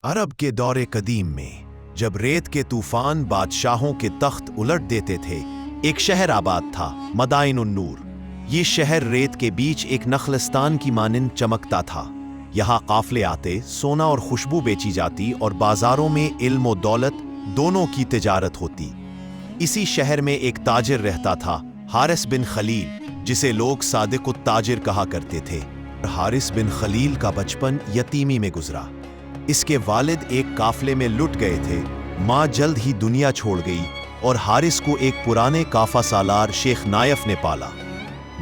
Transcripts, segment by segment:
अरब के दौरे कदीम में जब रेत के तूफान बादशाहों के तख्त उलट देते थे, एक शहर आबाद था, मदाइनुन नूर। ये शहर रेत के बीच एक नखलस्तान की मानिंद चमकता था। यहाँ काफले आते, सोना और खुशबू बेची जाती और बाजारों में इल्म और दौलत दोनों की तिजारत होती। इसी शहर में एक ताजिर रहता था, हारिस बिन खलील, जिसे लोग सादिक ताजिर कहा करते थे। हारिस बिन खलील का बचपन यतीमी में गुजरा। इसके वालिद एक काफले में लुट गए थे, माँ जल्द ही दुनिया छोड़ गई और हारिस को एक पुराने काफा सालार शेख नायफ ने पाला।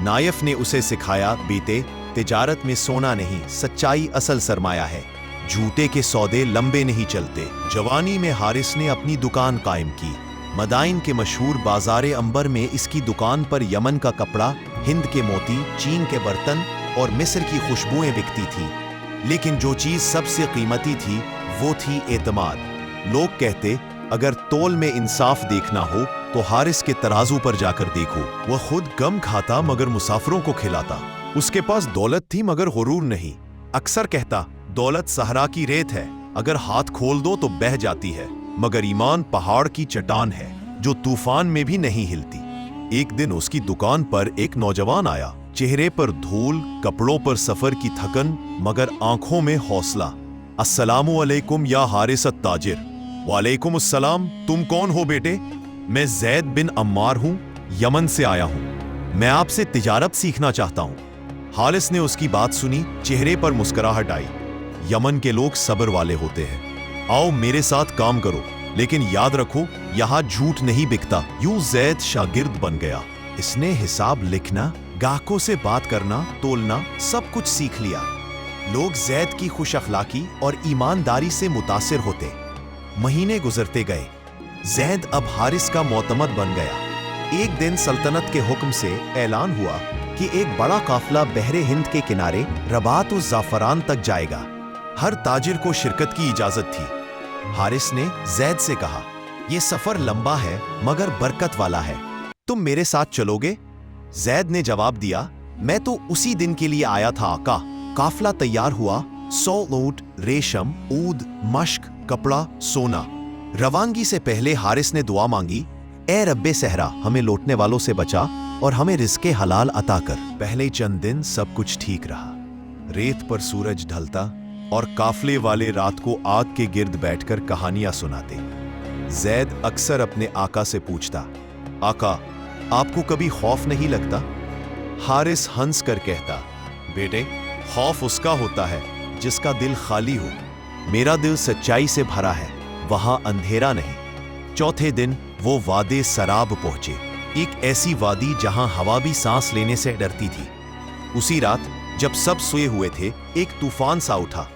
नायफ ने उसे सिखाया, बेटे, तिजारत में सोना नहीं, सच्चाई असल सरमाया है। झूठे के सौदे लंबे नहीं चलते। जवानी में हारिस ने अपनी दुकान कायम की। मदाइन के मशहूर बाजारे अंबर में इसकी दुकान पर यमन का कपड़ा, हिंद के मोती, चीन के बर्तन और मिस्र की खुशबुएं बिकती थी। लेकिन जो चीज सबसे कीमती थी वो थी एतमाद। लोग कहते, अगर तोल में इंसाफ देखना हो तो हारिस के तराजू पर जाकर देखो। वह खुद गम खाता मगर मुसाफिरों को खिलाता। उसके पास दौलत थी मगर गुरूर नहीं। अक्सर कहता, दौलत सहरा की रेत है, अगर हाथ खोल दो तो बह जाती है, मगर ईमान पहाड़ की चट्टान है जो तूफान में भी नहीं हिलती। एक दिन उसकी दुकान पर एक नौजवान आया, चेहरे पर धूल, कपड़ों पर सफर की थकन, मगर आंखों में हौसला। अस्सलामु अलैकुम या हारिस ताजिर। वालेकुम अस्सलाम। तुम कौन हो बेटे? मैं जैद बिन अम्मार हूँ, यमन से आया हूँ। मैं आपसे तिजारत सीखना चाहता हूँ। हारिस ने उसकी बात सुनी, चेहरे पर मुस्कुराहट आई। यमन के लोग सब्र वाले होते हैं। आओ मेरे साथ काम करो, लेकिन याद रखो यहाँ झूठ नहीं बिकता। यूं जैद शागिर्द बन गया। इसने हिसाब लिखना, गाहकों से बात करना, तोलना, सब कुछ सीख लिया। लोग जैद की खुश अखलाकी और ईमानदारी से मुतासिर होते। महीने गुजरते गए। जैद अब हारिस का मोतमद बन गया। एक दिन सल्तनत के हुक्म से ऐलान हुआ कि एक बड़ा काफिला बहरे हिंद के किनारे रबात और जाफरान तक जाएगा। हर ताजिर को शिरकत की इजाजत थी। हारिस ने जैद से कहा, यह सफर लंबा है मगर बरकत वाला है, तुम मेरे साथ चलोगे? जैद ने जवाब दिया, मैं तो उसी दिन के लिए आया था आका। काफिला तैयार हुआ। 100 ऊंट, रेशम, ऊद, मश्क, कपड़ा, सोना। रवानगी से पहले हारिस ने दुआ मांगी, ए रब्बे सहरा, हमें लौटने वालों से बचा और हमें रिज़्क़े हलाल अता कर। पहले चंद दिन सब कुछ ठीक रहा। रेत पर सूरज ढलता और काफले वाले रात को आग के गिर्द बैठकर कहानियां सुनाते। जैद अक्सर अपने आका से पूछता, आका, आपको कभी खौफ नहीं लगता? हारिस हंस कर कहता, बेटे, खौफ उसका होता है जिसका दिल खाली हो। मेरा दिल सच्चाई से भरा है, वहां अंधेरा नहीं। चौथे दिन वो वादे सराब पहुंचे, एक ऐसी वादी जहां हवा भी सांस लेने से डरती थी। उसी रात जब सब सोए हुए थे, एक तूफान सा उठा।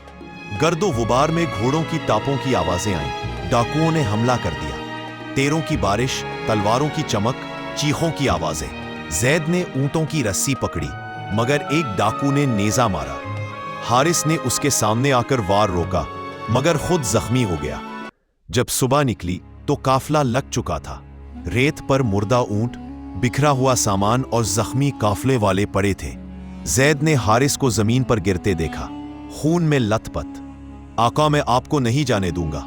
गर्दो गुबार में घोड़ों की टापों की आवाजें आईं। डाकुओं ने हमला कर दिया। तेरों की बारिश, तलवारों की चमक, चीखों की आवाजें। जैद ने ऊंटों की रस्सी पकड़ी, मगर एक डाकू ने नेजा मारा। हारिस ने उसके सामने आकर वार रोका, मगर खुद जख्मी हो गया। जब सुबह निकली तो काफिला लग चुका था। रेत पर मुर्दा ऊंट, बिखरा हुआ सामान और जख्मी काफले वाले पड़े थे। जैद ने हारिस को जमीन पर गिरते देखा, खून में लथपथ। आका, मैं आपको नहीं जाने दूंगा।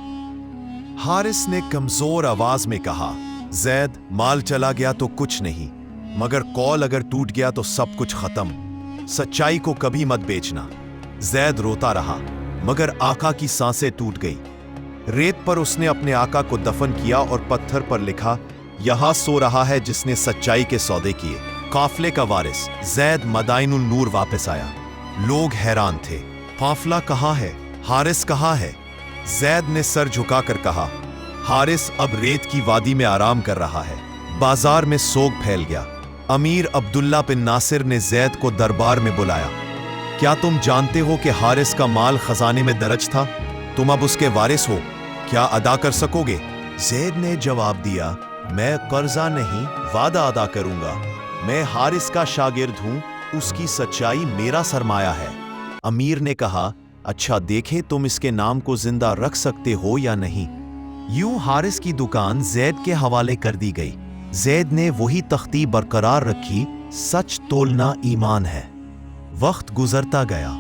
हारिस ने कमजोर आवाज में कहा, जैद, माल चला गया तो कुछ नहीं, मगर कौल अगर टूट गया तो सब कुछ खत्म। सच्चाई को कभी मत बेचना। जैद रोता रहा, मगर आका की सांसें टूट गई। रेत पर उसने अपने आका को दफन किया और पत्थर पर लिखा, यहां सो रहा है जिसने सच्चाई के सौदे किए। काफले का वारिस जैद मदाइनुल नूर वापस आया। लोग हैरान थे, काफिला कहाँ है? हारिस कहाँ है? जैद ने सर झुकाकर कहा, हारिस अब रेत की वादी में आराम कर रहा है। बाजार में सोग फैल गया। अमीर अब्दुल्ला बिन नासिर ने जैद को दरबार में बुलाया। क्या तुम जानते हो कि हारिस का माल खजाने में दरज था? तुम अब उसके वारिस हो, क्या अदा कर सकोगे? जैद ने जवाब दिया, मैं कर्जा नहीं, वादा अदा करूंगा। मैं हारिस का शागिर्द हूं, उसकी सच्चाई मेरा सरमाया है। अमीर ने कहा, अच्छा, देखे तुम इसके नाम को जिंदा रख सकते हो या नहीं। यूं हारिस की दुकान जैद के हवाले कर दी गई। जैद ने वही तख्ती बरकरार रखी, सच तोलना ईमान है। वक्त गुजरता गया।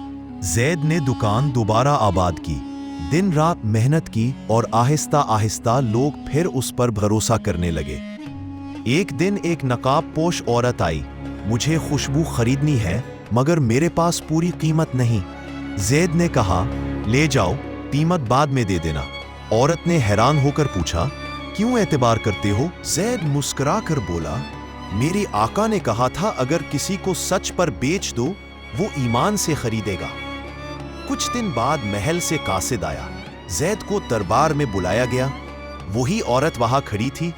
जैद ने दुकान दोबारा आबाद की। दिन रात मेहनत की और आहिस्ता आहिस्ता लोग फिर उस पर भरोसा करने लगे। एक दिन एक नकाब पोश औरत आई। मुझे खुशबू खरीदनी है, मगर मेरे पास पूरी कीमत नहीं। ज़ैद ने कहा, ले जाओ, कीमत बाद में दे देना। औरत ने हैरान होकर पूछा, क्यों एतबार करते हो? ज़ैद मुस्कुरा कर बोला, मेरे आका ने कहा था अगर किसी को सच पर बेच दो वो ईमान से खरीदेगा। कुछ दिन बाद महल से कासिद आया। ज़ैद को दरबार में बुलाया गया। वही औरत वहां खड़ी थी।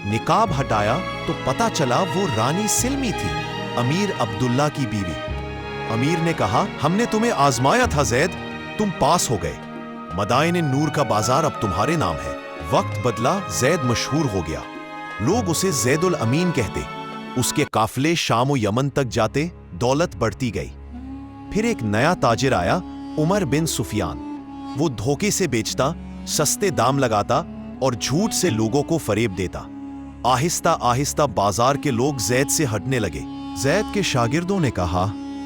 निकाब हटाया तो पता चला वो रानी सिल्मी थी, अमीर अब्दुल्ला की बीवी। अमीर ने कहा, हमने तुम्हें आजमाया था ज़ैद, तुम पास हो गए। मदाइन नूर का बाजार अब तुम्हारे नाम है। वक्त बदला, ज़ैद मशहूर हो गया। लोग उसे ज़ैदुल अमीन कहते। उसके काफले शाम व यमन तक जाते, दौलत बढ़ती गई। फिर एक नया ताजिर आया, उमर बिन सुफियान। वो धोखे से बेचता, सस्ते दाम लगाता और झूठ से लोगों को फरेब देता। आहिस्ता आहिस्ता बाजार के लोग ज़ैद से हटने लगे। ज़ैद के शागिर्दों ने कहा,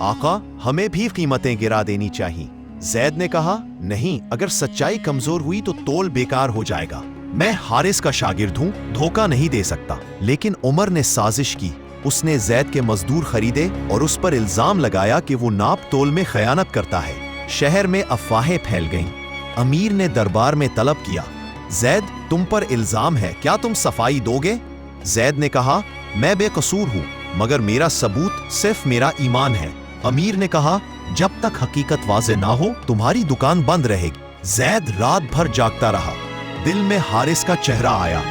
आका, हमें भी कीमतें गिरा देनी चाहिए। ज़ैद ने कहा, नहीं, अगर सच्चाई कमजोर हुई तो तोल बेकार हो जाएगा। मैं हारिस का शागिर्द हूं, धोखा नहीं दे सकता। लेकिन उमर ने साजिश की। उसने ज़ैद के मजदूर खरीदे और उस पर इल्जाम लगाया कि वो नाप तोल में खयानत करता है। शहर में अफवाहें फैल गईं। अमीर ने दरबार में तलब किया, ज़ैद, तुम पर इल्जाम है, क्या तुम सफाई दोगे? ज़ैद ने कहा, मैं बेकसूर हूं, मगर मेरा सबूत सिर्फ मेरा ईमान है। अमीर ने कहा, जब तक हकीकत वाज़े ना हो तुम्हारी दुकान बंद रहेगी। ज़ैद रात भर जागता रहा। दिल में हारिस का चेहरा आया।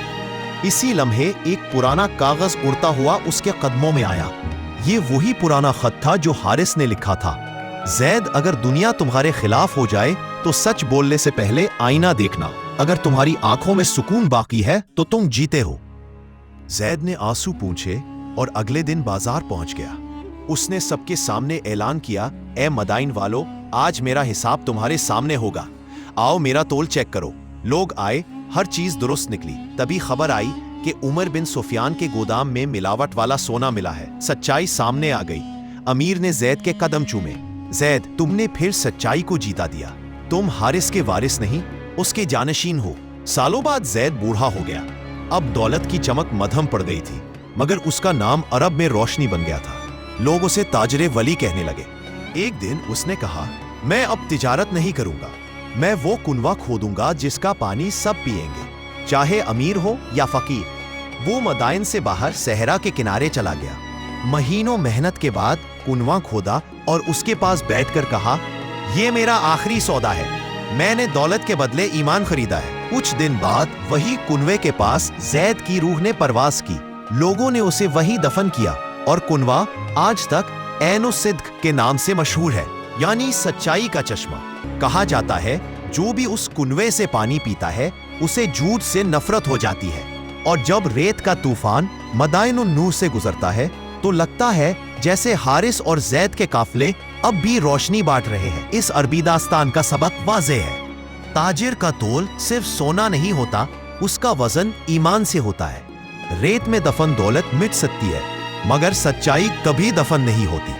इसी लम्हे एक पुराना कागज उड़ता हुआ उसके कदमों में आया। ये वही पुराना खत था जो हारिस ने लिखा था। ज़ैद, अगर दुनिया तुम्हारे खिलाफ हो जाए तो सच बोलने से पहले आईना देखना। अगर तुम्हारी आंखों में सुकून बाकी है तो तुम जीते हो। ज़ैद ने आंसू पूंछे और अगले दिन बाजार पहुंच गया। उसने सबके सामने ऐलान किया, ए मदाइन वालों, आज मेरा हिसाब तुम्हारे सामने होगा। आओ मेरा तोल चेक करो। लोग आए, हर चीज दुरुस्त निकली। तभी खबर आई कि उमर बिन सुफियान के गोदाम में मिलावट वाला सोना मिला है। सच्चाई सामने आ गई। अमीर ने ज़ैद के कदम चूमे। ज़ैद, तुमने फिर सच्चाई को जीता दिया। तुम हारिस के वारिस नहीं, उसके जानशीन हो। सालों बाद ज़ैद बूढ़ा हो गया। अब दौलत की चमक मध्यम पड़ गई थी, मगर उसका नाम अरब में रोशनी बन गया था। लोग उसे ताजरे वली कहने लगे। एक दिन उसने कहा, मैं अब तिजारत नहीं करूंगा। मैं वो कुनवा खोदूंगा जिसका पानी सब पिएंगे, चाहे अमीर हो या फकीर। वो मदाइन से बाहर सहरा के किनारे चला गया। महीनों मेहनत के बाद कुनवा खोदा और उसके पास बैठकर कहा, ये मेरा आखिरी सौदा है। मैंने दौलत के बदले ईमान खरीदा है। कुछ दिन बाद वही कुनवे के पास ज़ैद की रूह ने परवास की। लोगों ने उसे वही दफन किया और कुनवा आज तक ऐन-उस-सिद्क के नाम से मशहूर है, यानी सच्चाई का चश्मा। कहा जाता है, जो भी उस कुनवे से पानी पीता है उसे झूठ से नफरत हो जाती है। और जब रेत का तूफान मदाइन-उन-नूर से गुजरता है तो लगता है जैसे हारिस और ज़ैद के काफले अब भी रोशनी बांट रहे हैं। इस अरबी दास्तान का सबक वाज़ेह है। ताजिर का तोल सिर्फ सोना नहीं होता, उसका वजन ईमान से होता है। रेत में दफन दौलत मिट सकती है, मगर सच्चाई कभी दफन नहीं होती।